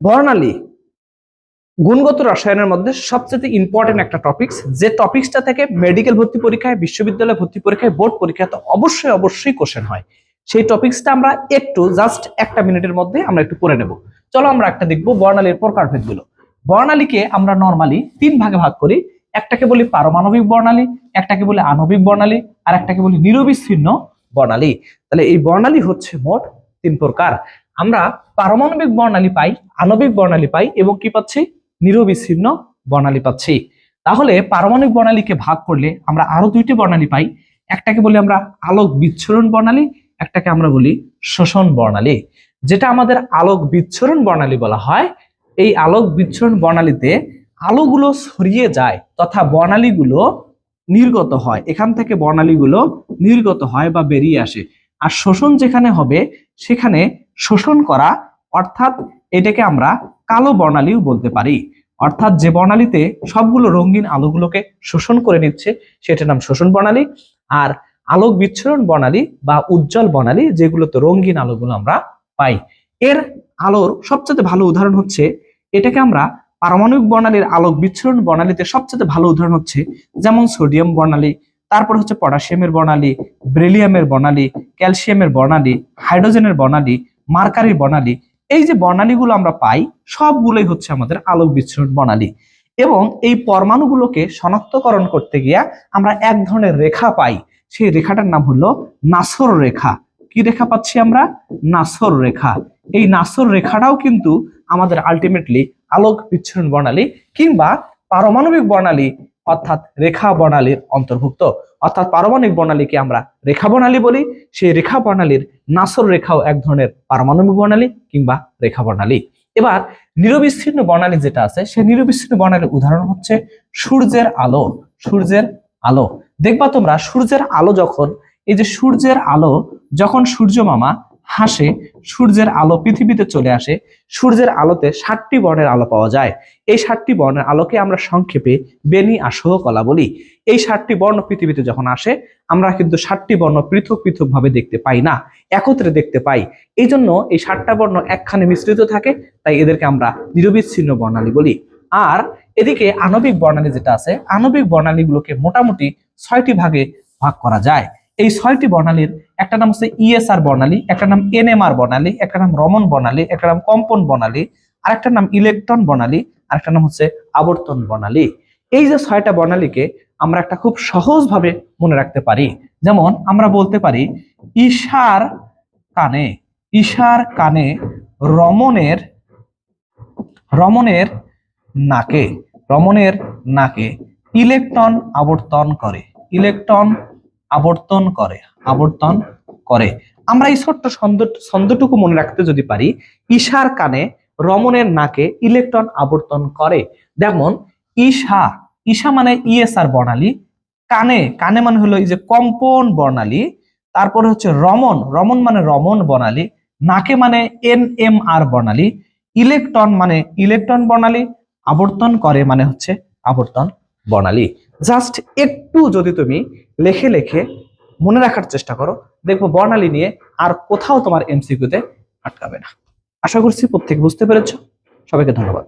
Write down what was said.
বর্ণালী গুণগত রসায়নের মধ্যে সবচেয়ে ইম্পর্টেন্ট একটা টপিকস, যে টপিকসটা থেকে মেডিকেল ভর্তি পরীক্ষায়, বিশ্ববিদ্যালয় ভর্তি পরীক্ষায়, বোর্ড পরীক্ষায় তো অবশ্যই কোশ্চেন হয়। সেই টপিকসটা আমরা একটু জাস্ট একটা মিনিটের মধ্যে আমরা একটু পড়ে নেব। চলো আমরা একটা দেখবো বর্ণালীর প্রকারভেদগুলো। বর্ণালীকে আমরা নরমালি তিন ভাগে ভাগ করি। একটাকে বলি পারমাণবিক বর্ণালী, একটাকে বলি আণবিক বর্ণালী, আর একটাকে বলি নিরবিচ্ছিন্ন বর্ণালী। তাহলে এই বর্ণালী হচ্ছে মোট তিন প্রকার। আমরা পারমাণবিক বর্ণালী পাই, আণবিক বর্ণালী পাই এবং কি পাচ্ছি, নিরবিচ্ছিন্ন বর্ণালী পাচ্ছি। তাহলে পারমাণবিক বর্ণালীকে ভাগ করলে আমরা আরো দুইটি বর্ণালী পাই। একটাকে বলি আমরা আলোক বিচ্ছুরণ বর্ণালী, একটাকে আমরা বলি শোষণ বর্ণালী। যেটা আমাদের আলোক বিচ্ছুরণ বর্ণালী বলা হয়, এই আলোক বিচ্ছুরণ বর্ণালীতে আলোগুলো ছড়িয়ে যায় তথা বর্ণালীগুলো নির্গত হয়, এখান থেকে বর্ণালীগুলো নির্গত হয় বা বেরিয়ে আসে। আর শোষণ যেখানে হবে সেখানে শোষণ করা, অর্থাৎ এটাকে আমরা কালো বর্ণালীও বলতে পারি। অর্থাৎ যে বর্ণালীতে সবগুলো রঙিন আলোগুলোকে শোষণ করে নিচ্ছে সেটার নাম শোষণ বর্ণালী। আর আলোক বিচ্ছুরণ বর্ণালী বা উজ্জ্বল বর্ণালী, যেগুলোতে রঙিন আলোগুলো আমরা পাই। এর আলোর সবচেয়ে ভালো উদাহরণ হচ্ছে, এটাকে আমরা পারমাণবিক বর্ণালীর আলোক বিচ্ছুরণ বর্ণালীতে সবচেয়ে ভালো উদাহরণ হচ্ছে যেমন সোডিয়াম বর্ণালী, তারপর হচ্ছে পটাশিয়ামের বর্ণালী, বেরিলিয়ামের বর্ণালী, ক্যালসিয়ামের বর্ণালী, হাইড্রোজেনের বর্ণালী, মার্কারির বর্ণালী। এই যে বর্ণালীগুলো আমরা পাই সবগুলোই হচ্ছে আমাদের আলোক বিচ্ছুরণ বর্ণালী। এবং এই পরমাণুগুলোকে শনাক্তকরণ করতে গিয়ে আমরা এক ধরনের রেখা পাই, সেই রেখাটার নাম হলো নাসর রেখা। কি রেখা পাচ্ছি আমরা? নাসর রেখা। এই নাসর রেখাটাও কিন্তু আমাদের আলটিমেটলি আলোক বিচ্ছুরণ বর্ণালী কিংবা পারমাণবিক বর্ণালী অর্থাৎ রেখা বর্ণালীর অন্তর্ভুক্ত। অর্থাৎ পারমাণবিক বর্ণালীকে আমরা রেখা বর্ণালী বলি, সেই রেখা বর্ণালীর নাসর রেখাও এক ধরনের পারমাণবিক বর্ণালী কিংবা রেখা বর্ণালী। এবার নিরবিচ্ছিন্ন বর্ণালী যেটা আছে, সেই নিরবিচ্ছিন্ন বর্ণালীর উদাহরণ হচ্ছে সূর্যের আলো। সূর্যের আলো দেখবা তোমরা, সূর্যের আলো যখন, এই যে সূর্যের আলো যখন সূর্য মামা হাসে, সূর্যের আলো পৃথিবীতে চলে আসে, সূর্যের আলোতে 7টি বর্ণের আলো পাওয়া যায়। এই 7টি বর্ণের আলোকে আমরা সংক্ষেপে বেনি আসহ কলা বলি। এই 7টি বর্ণ পৃথিবীতে যখন আসে আমরা কিন্তু 7টি বর্ণ পৃথক পৃথক ভাবে দেখতে পাই না, একত্রে দেখতে পাই। এই জন্য এই 7টা বর্ণ একখানে মিশ্রিত থাকে, তাই এদেরকে আমরা নিরবিচ্ছিন্ন বর্ণালী বলি। আর এদিকে আণবিক বর্ণালী যেটা আছে, আণবিক বর্ণালীগুলোকে মোটামুটি 6টি ভাগে ভাগ করা যায়। এই 6টি বর্ণালীর একটা নাম হচ্ছে ইএসআর বর্ণালী, একটা নাম এনএমআর বর্ণালী, একটা নাম রমন বর্ণালী, একটা নাম কম্পন বর্ণালী, আর একটা নাম ইলেকট্রন বর্ণালী, আর একটা নাম হচ্ছে আবর্তন বর্ণালী। এই যে 6টা বর্ণালীকে আমরা একটা খুব সহজ ভাবে মনে রাখতে পারি। যেমন আমরা বলতে পারি ঈশার কানে, ঈশার কানে রমনের, রমনের নাকে, রমনের নাকে ইলেকট্রন আবর্তন করে, ইলেকট্রন আবর্তন করে, আবর্তন করে। আমরা এই ছোট্ট ছন্দটুকু মনে রাখতে যদি পারি, ঈশার কানে রমনের নাকে ইলেকট্রন আবর্তন করে। যেমন ঈশা, ঈশা মানে ইএসআর বর্ণালী, কানে, কানে মানে হলো এই যে কম্পন বর্ণালী, তারপরে হচ্ছে রমন, রমন মানে রমন বর্ণালী, নাকে মানে এনএমআর বর্ণালী, ইলেকট্রন মানে ইলেকট্রন বর্ণালী, আবর্তন করে মানে হচ্ছে আবর্তন বর্ণালী। জাস্ট একটু যদি তুমি লেখে লেখে মনে রাখার চেষ্টা করো, দেখবো বর্ণালী নিয়ে আর কোথাও তোমার এমসিকিউতে আটকাবে না। আশা করছি প্রত্যেকে বুঝতে পেরেছো। সবাইকে ধন্যবাদ।